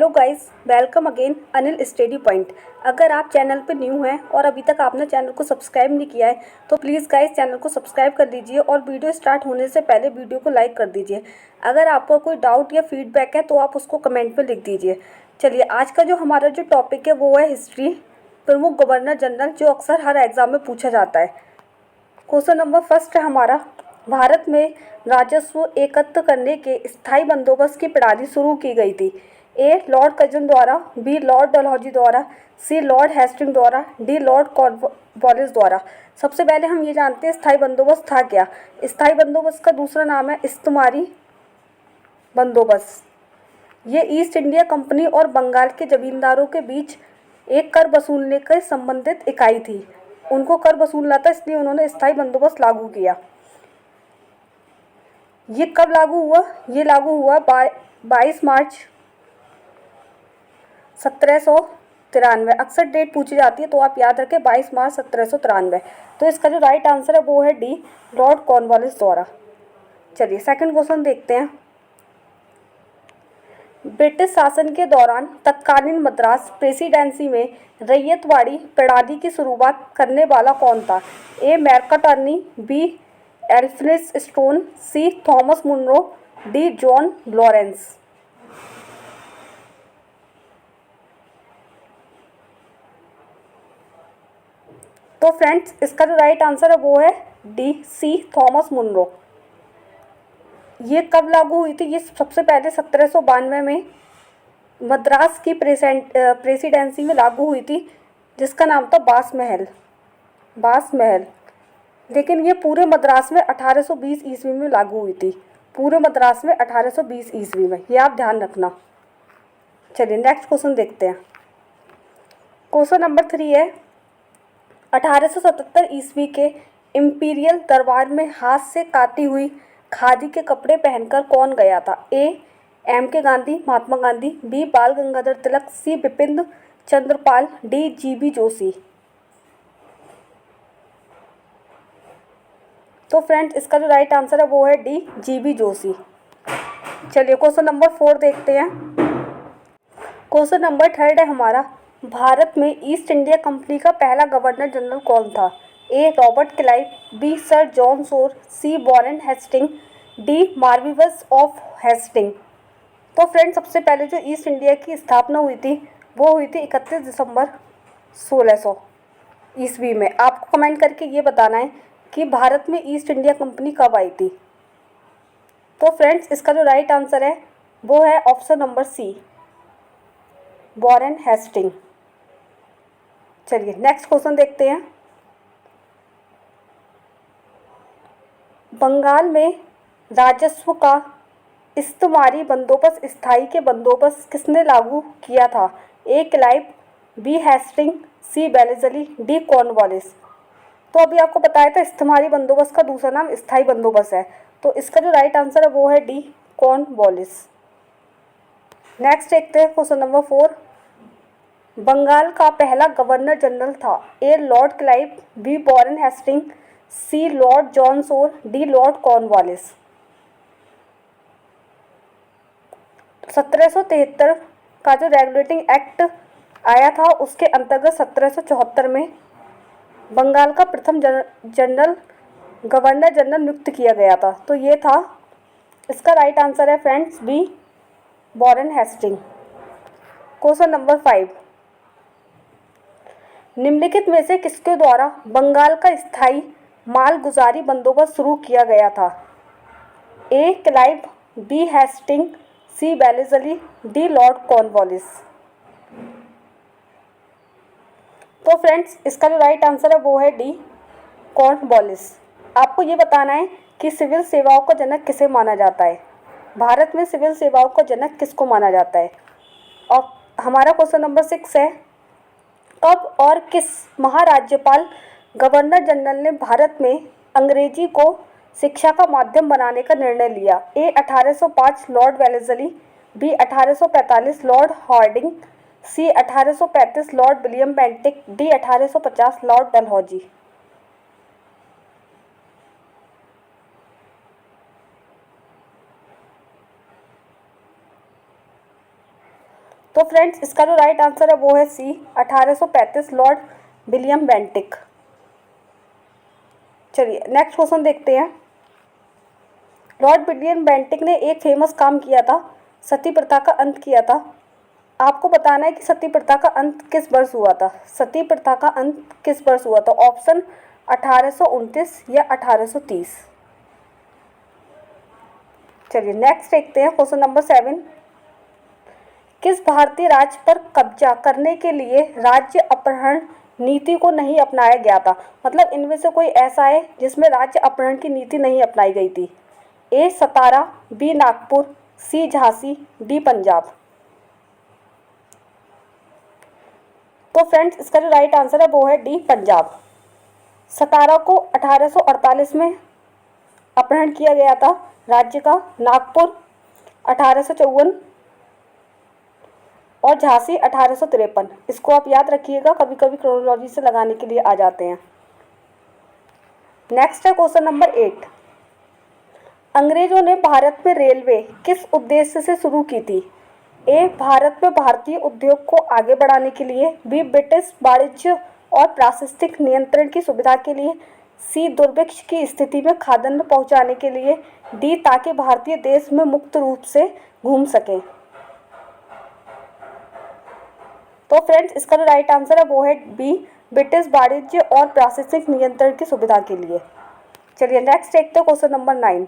Hello guys, welcome again Anil study point. अगर आप channel पर न्यू हैं और अभी तक आपने चैनल को सब्सक्राइब नहीं किया है तो प्लीज़ गाइस चैनल को सब्सक्राइब कर दीजिए और वीडियो स्टार्ट होने से पहले वीडियो को लाइक कर दीजिए। अगर आपको कोई डाउट या फीडबैक है तो आप उसको कमेंट में लिख दीजिए। चलिए, आज का जो हमारा जो टॉपिक है वो है हिस्ट्री, प्रमुख गवर्नर जनरल, जो अक्सर हर एग्ज़ाम में पूछा जाता है। क्वेश्चन नंबर फर्स्ट है हमारा, भारत में राजस्व एकत्र करने के स्थायी बंदोबस्त की प्रणाली शुरू की गई थी। ए लॉर्ड कर्जन द्वारा, बी लॉर्ड डलहौजी द्वारा, सी लॉर्ड हेस्टिंग द्वारा, डी लॉर्ड कॉर्नवालिस द्वारा। सबसे पहले हम ये जानते हैं स्थायी बंदोबस्त था क्या। स्थायी बंदोबस्त का दूसरा नाम है इस्तमारी बंदोबस्त। ये ईस्ट इंडिया कंपनी और बंगाल के जमींदारों के बीच एक कर वसूलने के संबंधित इकाई थी। उनको कर वसूलना था, इसलिए उन्होंने स्थायी बंदोबस्त लागू किया। ये कब लागू हुआ? ये लागू हुआ 22 मार्च 1793। अक्सर डेट पूछी जाती है तो आप याद रखें 22 मार्च 1793। तो इसका जो राइट आंसर है वो है डी, लॉर्ड कॉर्नवालिस द्वारा। चलिए सेकंड क्वेश्चन देखते हैं। ब्रिटिश शासन के दौरान तत्कालीन मद्रास प्रेसिडेंसी में रैयतवाड़ी प्रणाली की शुरुआत करने वाला कौन था? A McCartney, B Alfred Stone, C Thomas Munro, D John Lawrence. तो फ्रेंड्स, इसका जो राइट आंसर है वो है डी, सी थॉमस मुनरो। ये कब लागू हुई थी? ये सबसे पहले 1792 में मद्रास की प्रेसिडेंसी में लागू हुई थी, जिसका नाम था बास महल। लेकिन ये पूरे मद्रास में 1820 ईस्वी में लागू हुई थी। पूरे मद्रास में 1820 ईस्वी में, ये आप ध्यान रखना। चलिए नेक्स्ट क्वेश्चन देखते हैं। क्वेश्चन नंबर 3 है, 1877 ईस्वी के इंपीरियल दरबार में हाथ से काती हुई खादी के कपड़े पहनकर कौन गया था? ए एम के गांधी, महात्मा गांधी, बी बाल गंगाधर तिलक, सी बिपिन चंद्रपाल, डी जीबी जोशी। तो फ्रेंड्स, इसका जो राइट आंसर है वो है डी, जीबी जोशी। चलिए क्वेश्चन नंबर 4 देखते हैं। क्वेश्चन नंबर 3 है हमारा, भारत में ईस्ट इंडिया कंपनी का पहला गवर्नर जनरल कौन था? A Robert Clive, B sir John Shore, C Warren Hasting, D Marquess of Hasting. तो फ्रेंड्स, सबसे पहले जो ईस्ट इंडिया की स्थापना हुई थी वो हुई थी 31 दिसंबर 1600 ईस्वी में। आपको कमेंट करके ये बताना है कि भारत में ईस्ट इंडिया कंपनी कब आई थी। तो फ्रेंड्स, इसका जो राइट आंसर है वो है option number C, Warren Hasting. चलिए नेक्स्ट क्वेश्चन देखते हैं। बंगाल में राजस्व का इस्तमारी बंदोबस्त स्थायी के बंदोबस्त किसने लागू किया था? ए क्लाइव, बी हेस्टिंग, सी बेलेजली, डी कॉर्नवालिस। तो अभी आपको बताया था इस्तमारी बंदोबस्त का दूसरा नाम स्थायी बंदोबस्त है। तो इसका जो राइट आंसर है वो है डी, कॉर्नवालिस। नेक्स्ट देखते हैं क्वेश्चन नंबर 4। बंगाल का पहला गवर्नर जनरल था? A Lord Clive, B Warren Hasting, C Lord John Shore, D Lord Cornwallis. 1773 का जो रेगुलेटिंग एक्ट आया था उसके अंतर्गत 1774 में बंगाल का प्रथम गवर्नर जनरल नियुक्त किया गया था। तो ये था, इसका राइट आंसर है friends B, Warren Hasting. Question number 5, निम्नलिखित में से किसके द्वारा बंगाल का स्थायी मालगुजारी बंदोबस्त शुरू किया गया था? ए क्लाइव, बी हेस्टिंग, सी बेलेजली, डी लॉर्ड कॉर्नवालिस। तो फ्रेंड्स, इसका जो राइट आंसर है वो है डी, कॉर्नवालिस। आपको ये बताना है कि सिविल सेवाओं का जनक किसे माना जाता है। भारत में सिविल सेवाओं का जनक किसको माना जाता है? और हमारा क्वेश्चन नंबर 6 है, कब और किस महाराज्यपाल गवर्नर जनरल ने भारत में अंग्रेजी को शिक्षा का माध्यम बनाने का निर्णय लिया? A 1805 Lord Wellesley, B 1845 Lord Hardinge, C 1835 Lord William Bentinck, D 1850 Lord Dalhousie. तो फ्रेंड्स इसका जो राइट आंसर है वो है सी 1835 लॉर्ड विलियम बेंटिक। चलिए नेक्स्ट क्वेश्चन देखते हैं। लॉर्ड विलियम बेंटिक ने एक फेमस काम किया था, सती प्रथा का अंत किया था। आपको बताना है कि सती प्रथा का अंत किस वर्ष हुआ था। सती प्रथा का अंत किस वर्ष हुआ था? ऑप्शन 1829 या 1830। चलिए नेक्स्ट देखते हैं क्वेश्चन नंबर 7। किस भारतीय राज्य पर कब्जा करने के लिए राज्य अपहरण नीति को नहीं अपनाया गया था? मतलब इनमें से कोई ऐसा है जिसमें राज्य अपहरण की नीति नहीं अपनाई गई थी। ए सतारा, बी नागपुर, सी झांसी, डी पंजाब। तो फ्रेंड्स इसका जो राइट आंसर है वो है डी पंजाब। सतारा को 1848 में अपहरण किया गया था राज्य का, नागपुर 1854 और झांसी 1853। इसको आप याद रखिएगा, कभी कभी क्रोनोलॉजी से लगाने के लिए आ जाते हैं। नेक्स्ट है क्वेश्चन नंबर 8। अंग्रेजों ने भारत में रेलवे किस उद्देश्य से शुरू की थी? ए भारत में भारतीय उद्योग को आगे बढ़ाने के लिए, बी ब्रिटिश वाणिज्य और प्रशासनिक नियंत्रण की सुविधा के लिए, सी दुर्भिक्ष की स्थिति में खाद्यान्न पहुंचाने के लिए, डी ताकि भारतीय देश में मुक्त रूप से घूम सके। तो फ्रेंड्स इसका जो राइट आंसर है वो है बी ब्रिटिश वाणिज्य और प्रशासनिक नियंत्रण की सुविधा के लिए। चलिए नेक्स्ट देखते हैं क्वेश्चन नंबर 9।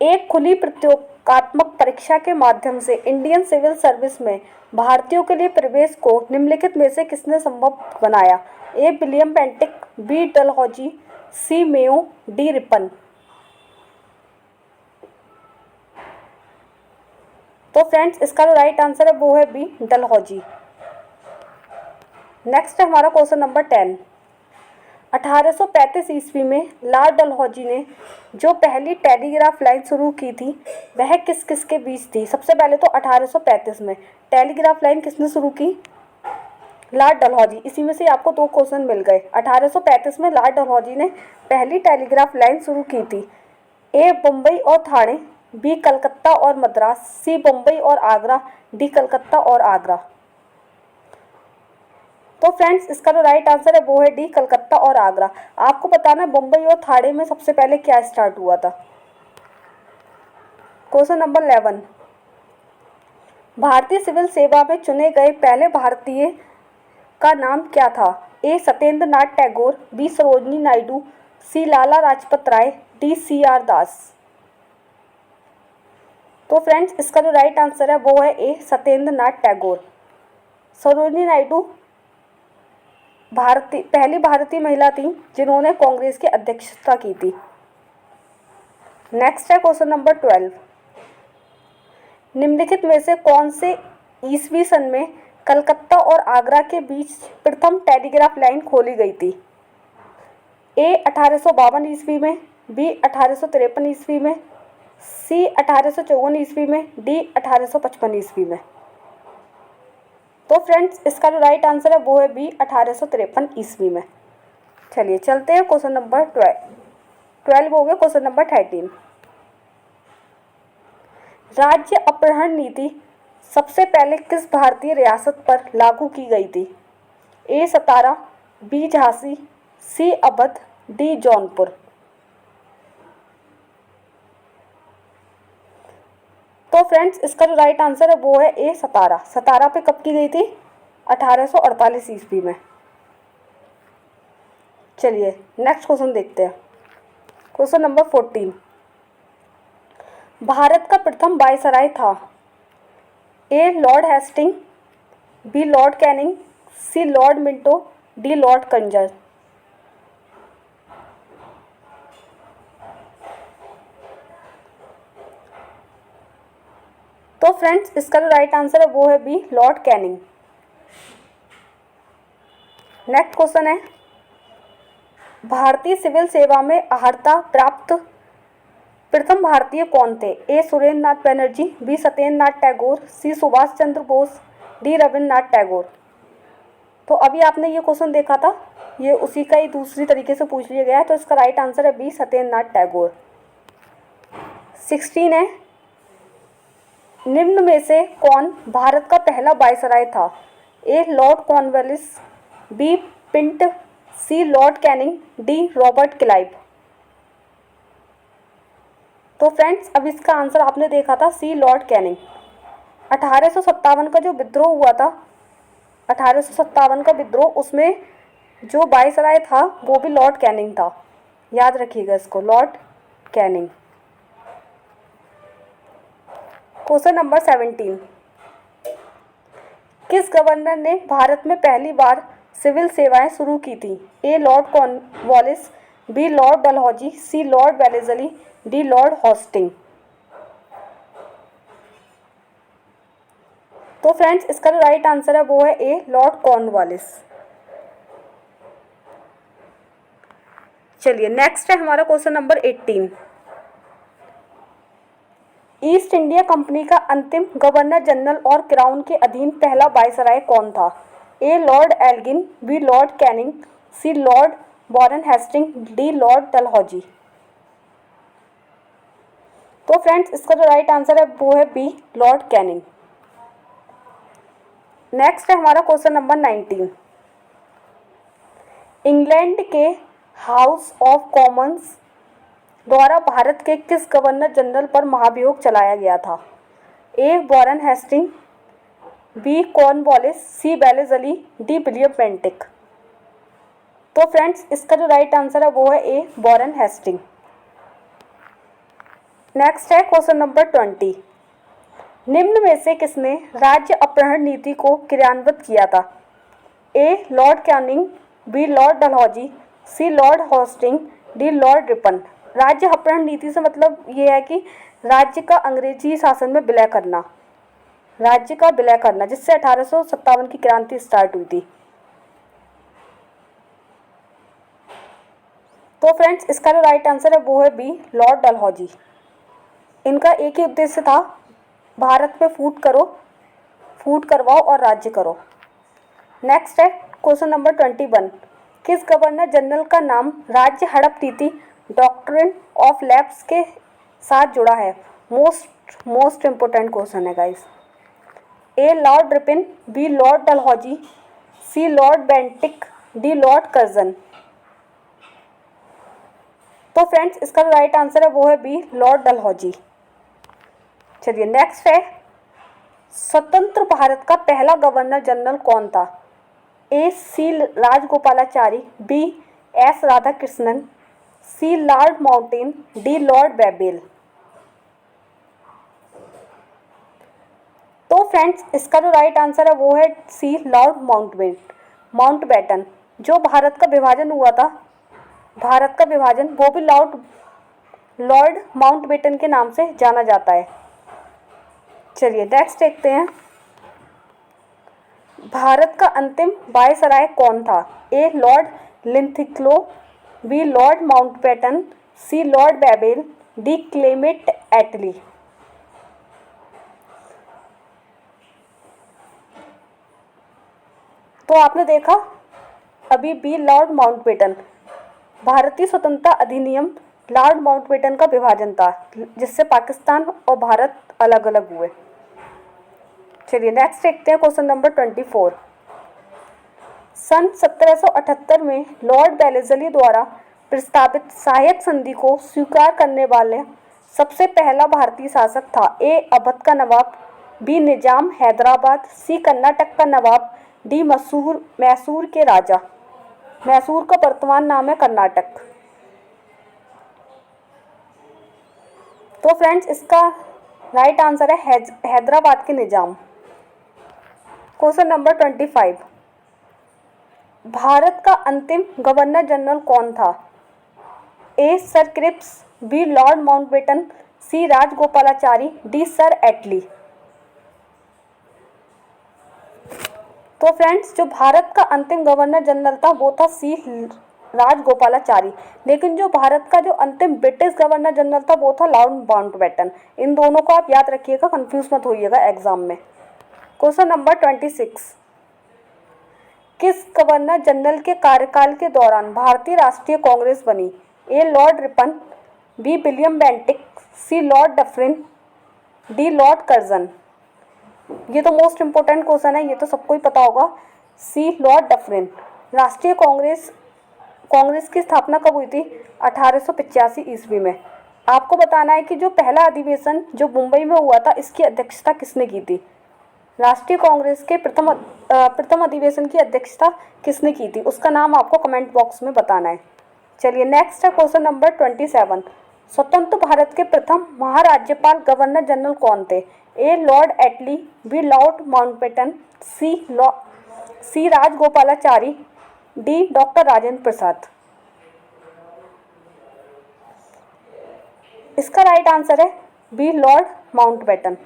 एक खुली प्रतियोगात्मक परीक्षा के माध्यम से इंडियन सिविल सर्विस में भारतीयों के लिए प्रवेश को निम्नलिखित में से किसने संभव बनाया? A William Bentinck, B Dalhousie, C Mayo, D Ripon. तो फ्रेंड्स इसका जो राइट आंसर है वो है बी डलहौजी। नेक्स्ट है हमारा क्वेश्चन नंबर 10। 1835 ईस्वी में लॉर्ड डलहौजी ने जो पहली टेलीग्राफ लाइन शुरू की थी वह किस किस के बीच थी? सबसे पहले तो 1835 में टेलीग्राफ लाइन किसने शुरू की? लॉर्ड डलहौजी। इसी में से आपको 2 क्वेश्चन मिल गए। 1835 में लॉर्ड डलहौजी ने पहली टेलीग्राफ लाइन शुरू की थी। ए मुंबई और ठाणे, बी कलकत्ता और मद्रास, सी मुंबई और आगरा, डी कलकत्ता और आगरा। तो फ्रेंड्स इसका जो राइट आंसर है वो है डी कलकत्ता और आगरा। आपको बताना है मुंबई और ठाणे में सबसे पहले क्या स्टार्ट हुआ था। Question number 11। भारतीय सिविल सेवा में चुने गए पहले भारतीय का नाम क्या था? ए सत्येंद्र नाथ टैगोर, बी सरोजिनी नायडू, सी Lala Lajpat Rai, D C R दास। तो फ्रेंड्स इसका जो राइट आंसर है वो है ए सत्येंद्र नाथ टैगोर। सरोजिनी नायडू पहली भारतीय महिला थी जिन्होंने कांग्रेस की अध्यक्षता की थी। नेक्स्ट है क्वेश्चन नंबर 12। निम्नलिखित में से कौन से ईस्वी सन में कलकत्ता और आगरा के बीच प्रथम टेलीग्राफ लाइन खोली गई थी? ए 1852 ईस्वी में, बी 1853 ईस्वी में, सी 1854 ईस्वी में, डी 1855 ईस्वी में। तो फ्रेंड्स इसका जो राइट आंसर है वो है बी 1853 ईस्वी में। चलिए चलते हैं क्वेश्चन नंबर 12 हो गया। Question number 13। राज्य अपहरण नीति सबसे पहले किस भारतीय रियासत पर लागू की गई थी? ए सतारा, बी झांसी, सी अवध, डी जौनपुर। तो फ्रेंड्स इसका जो राइट आंसर है वो है ए सतारा। सतारा पे कब की गई थी? 1848 ईस्वी में। चलिए नेक्स्ट क्वेश्चन देखते हैं। Question number 14। भारत का प्रथम वायसराय था? A Lord Hasting, B Lord Canning, C Lord Minto, D Lord Curzon. तो फ्रेंड्स इसका जो राइट आंसर है वो है B Lord Canning. Next question है भारतीय सिविल सेवा में अर्हता प्राप्त प्रथम भारतीय कौन थे? ए सुरेंद्र नाथ बनर्जी, बी सत्येंद्र नाथ टैगोर, सी सुभाष चंद्र बोस, डी रविन्द्रनाथ टैगोर। तो अभी आपने ये क्वेश्चन देखा था, ये उसी का ही दूसरी तरीके से पूछ लिया गया है। तो इसका राइट आंसर है बी सत्येंद्र नाथ टैगोर। 16 है निम्न में से कौन भारत का पहला वायसराय था? A Lord Cornwallis, B Pitt, C Lord Canning, D Robert Clive. तो फ्रेंड्स अब इसका आंसर आपने देखा था सी लॉर्ड कैनिंग। 1857 का जो विद्रोह हुआ था, 1857 का विद्रोह, उसमें जो वायसराय था वो भी लॉर्ड कैनिंग था। याद रखिएगा इसको, लॉर्ड कैनिंग। क्वेश्चन नंबर 17, किस गवर्नर ने भारत में पहली बार सिविल सेवाएं शुरू की थी? A Lord Cornwallis, B Lord Dalhousie, C Lord Wellesley, D Lord Hasting. तो फ्रेंड्स इसका जो राइट आंसर है वो है ए लॉर्ड कॉर्नवालिस। चलिए नेक्स्ट है हमारा question number 18, East India Company का अंतिम गवर्नर जनरल और क्राउन के अधीन पहला वायसराय कौन था? A Lord Elgin, B Lord Canning, C Lord Warren Hasting, D Lord Dalhousie. तो फ्रेंड्स इसका जो राइट आंसर है वो है बी लॉर्ड कैनिंग। नेक्स्ट है हमारा क्वेश्चन नंबर 19, इंग्लैंड के हाउस ऑफ कॉमन्स द्वारा भारत के किस गवर्नर जनरल पर महाभियोग चलाया गया था? ए वॉरेन हेस्टिंग, बी कॉर्नवालिस, सी वेलेस्ली, डी विलियम बेंटिक। तो फ्रेंड्स इसका जो राइट आंसर है वो है ए वॉरेन हेस्टिंग। नेक्स्ट है क्वेश्चन नंबर 20, निम्न में से किसने राज्य अपहरण नीति को क्रियान्वित किया था? A Lord Canning, B Lord Dalhousie, C Lord Hasting, D Lord Ripon. राज्य अपहरण नीति से मतलब ये है कि राज्य का अंग्रेजी शासन में विलय करना, राज्य का विलय करना, जिससे 1857 की क्रांति स्टार्ट हुई थी। तो फ्रेंड्स इसका जो राइट आंसर है वो है बी लॉर्ड डलहौजी। इनका एक ही उद्देश्य था, भारत में फूट करवाओ और राज्य करो। नेक्स्ट है क्वेश्चन नंबर 21, किस गवर्नर जनरल का नाम राज्य हड़प नीति डॉक्ट्रिन ऑफ लैप्स के साथ जुड़ा है? मोस्ट इंपोर्टेंट क्वेश्चन है guys. A Lord Ripon, B Lord Dalhousie, C Lord Bentinck, D Lord Curzon. तो फ्रेंड्स इसका जो राइट आंसर है वो है बी लॉर्ड डलहौजी। चलिए नेक्स्ट है, स्वतंत्र भारत का पहला गवर्नर जनरल कौन था? ए सी राजगोपालाचारी, बी एस राधाकृष्णन, सी लॉर्ड माउंटेन, डी लॉर्ड बेबेल। तो फ्रेंड्स इसका जो राइट आंसर है वो है सी लॉर्ड माउंटबेटन। जो भारत का विभाजन हुआ था, भारत का विभाजन, वो भी लॉर्ड माउंटबेटन के नाम से जाना जाता है। चलिए नेक्स्ट देखते हैं, भारत का अंतिम वायसराय कौन था? A Lord लिंथिक्लो, B Lord Mountbatten, C Lord बेबेल, D Clement एटली। तो आपने देखा अभी बी लॉर्ड माउंटबेटन। भारतीय स्वतंत्रता अधिनियम लॉर्ड माउंटबेटन का विभाजन था, जिससे पाकिस्तान और भारत अलग अलग हुए। चलिए नेक्स्ट देखते हैं क्वेश्चन नंबर 24, सन 1778 में लॉर्ड वेलेस्ली द्वारा प्रस्तावित सहायक संधि को स्वीकार करने वाले सबसे पहला भारतीय शासक था? ए अवध का नवाब, बी निजाम हैदराबाद, सी कर्नाटक का नवाब, डी मैसूर के राजा। मैसूर का वर्तमान नाम है कर्नाटक। तो फ्रेंड्स इसका राइट आंसर है हैदराबाद के निजाम। क्वेश्चन नंबर 25, भारत का अंतिम गवर्नर जनरल कौन था? A sir Cripps, B Lord Mountbatten, C Rajagopalachari, D sir Attlee. तो फ्रेंड्स जो भारत का अंतिम गवर्नर जनरल था वो था सी राजगोपालाचारी, लेकिन जो भारत का जो अंतिम ब्रिटिश गवर्नर जनरल था वो था लॉर्ड माउंटबेटन। इन दोनों को आप याद रखिएगा, कंफ्यूज मत होइएगा एग्जाम में। क्वेश्चन नंबर 26, किस गवर्नर जनरल के कार्यकाल के दौरान भारतीय राष्ट्रीय कांग्रेस बनी? A Lord Ripon, B William Bentinck, C Lord Dufferin, D Lord Curzon. ये तो मोस्ट इम्पोर्टेंट क्वेश्चन है, ये तो सबको ही पता होगा। सी लॉर्ड डफरिन। राष्ट्रीय कांग्रेस की स्थापना कब हुई थी? 1885 ईस्वी में। आपको बताना है कि जो पहला अधिवेशन जो मुंबई में हुआ था, इसकी अध्यक्षता किसने की थी? राष्ट्रीय कांग्रेस के प्रथम अधिवेशन की अध्यक्षता किसने की थी? उसका नाम आपको कमेंट बॉक्स में बताना है। चलिए नेक्स्ट है क्वेश्चन नंबर 27। स्वतंत्र भारत के प्रथम महाराज्यपाल गवर्नर जनरल कौन थे? A Lord Attlee, B Lord Mountbatten, C Rajagopalachari, D doctor Rajendra Prasad. इसका राइट आंसर है B Lord Mountbatten.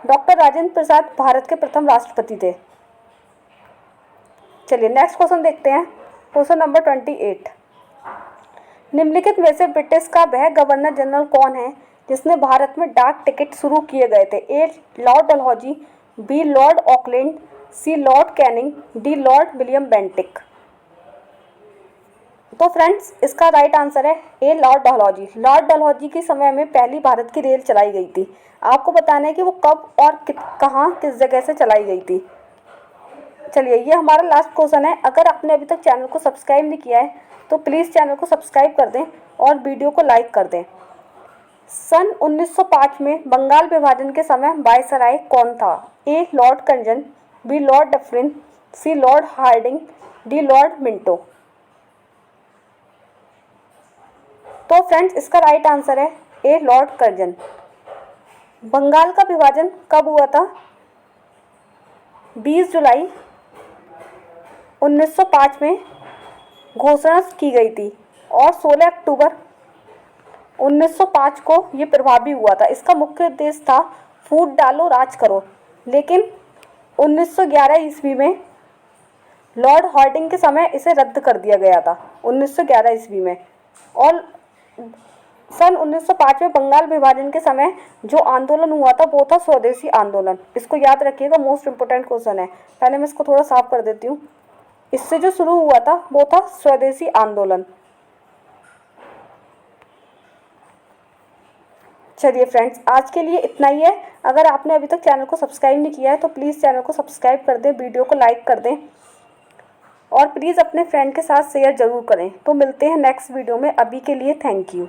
Doctor Rajendra Prasad Bharat के प्रथम राष्ट्रपति थे। चलिए नेक्स्ट क्वेश्चन देखते हैं, क्वेश्चन नंबर 28। निम्नलिखित में से ब्रिटिश का वह गवर्नर जनरल कौन है जिसने भारत में डाक टिकट शुरू किए गए थे? A Lord Dalhousie, B Lord Auckland, C Lord Canning, D Lord William Bentinck. तो फ्रेंड्स इसका राइट आंसर है A Lord Dalhousie. Lord Dalhousie के समय में पहली भारत की रेल चलाई गई थी। आपको बताना है कि वो कब और कहाँ किस जगह से चलाई गई थी। चलिए ये हमारा लास्ट क्वेश्चन है। अगर आपने अभी तक चैनल को सब्सक्राइब नहीं किया है तो प्लीज़ चैनल को सब्सक्राइब कर दें और वीडियो को लाइक कर दें। सन 1905 में बंगाल विभाजन के समय वायसराय कौन था? A Lord Curzon, B Lord Dufferin, C Lord Hardinge, D Lord Minto. तो फ्रेंड्स इसका राइट आंसर है ए लॉर्ड कर्जन। बंगाल का विभाजन कब हुआ था? 20 जुलाई 1905 में घोषणा की गई थी और 16 अक्टूबर 1905 को ये प्रभावी हुआ था। इसका मुख्य उद्देश्य था फूट डालो राज करो, लेकिन 1911 ईस्वी में लॉर्ड हार्डिंग के समय इसे रद्द कर दिया गया था 1911 ईस्वी में। और सन 1905 में बंगाल विभाजन के समय जो आंदोलन हुआ था वो था स्वदेशी आंदोलन। इसको याद रखिएगा, मोस्ट इम्पोर्टेंट क्वेश्चन है। पहले मैं इसको थोड़ा साफ कर देती हूँ। इससे जो शुरू हुआ था वो था स्वदेशी आंदोलन। चलिए फ्रेंड्स आज के लिए इतना ही है। अगर आपने अभी तक चैनल को सब्सक्राइब नहीं किया है तो प्लीज़ चैनल को सब्सक्राइब कर दें, वीडियो को लाइक कर दें और प्लीज़ अपने फ्रेंड के साथ शेयर ज़रूर करें। तो मिलते हैं नेक्स्ट वीडियो में। अभी के लिए थैंक यू।